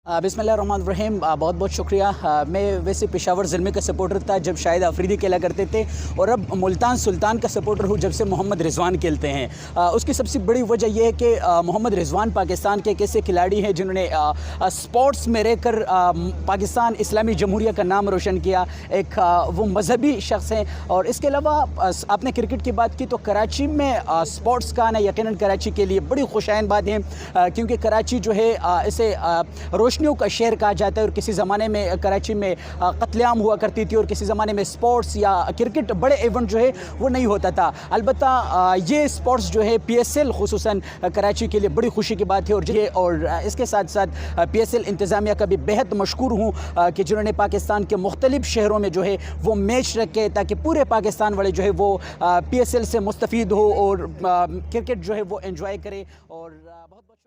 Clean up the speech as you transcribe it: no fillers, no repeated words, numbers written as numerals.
बिस्मिल्लाहिर्रहमानिर्रहीम। बहुत बहुत शुक्रिया। मैं वैसे पेशावर ज़िले का सपोर्टर था जब शाहिद अफरीदी खेला करते थे, और अब मुल्तान सुल्तान का सपोर्टर हूँ जब से मोहम्मद रिजवान खेलते हैं। उसकी सबसे बड़ी वजह यह है कि मोहम्मद रिजवान पाकिस्तान के एक ऐसे खिलाड़ी हैं जिन्होंने स्पोर्ट्स में रहकर पाकिस्तान इस्लामी जमहूरिया का नाम रोशन किया। एक वो मजहबी शख्स हैं। और इसके अलावा आपने क्रिकेट की बात की तो कराची में स्पोर्ट्स का आना यकीनन कराची के लिए बड़ी खुशैन बात है, क्योंकि कराची जो है इसे रोशनियों का शहर कहा जाता है। और किसी ज़माने में कराची में कत्लेआम हुआ करती थी, और किसी ज़माने में स्पोर्ट्स या क्रिकेट बड़े इवेंट जो है वो नहीं होता था। अलबत्ता ये स्पोर्ट्स जो है PSL खुसूसन कराची के लिए बड़ी खुशी की बात है। और इसके साथ साथ PSL इंतज़ामिया का भी बेहद मशकूर हूँ कि जिन्होंने पाकिस्तान के मुख्तलिफ शहरों में जो है वो मैच रखे ताकि पूरे पाकिस्तान वाले जो है वो PSL से मुस्तफ़ीद हो और क्रिकेट जो है वो एंजॉय करें। और बहुत बहुत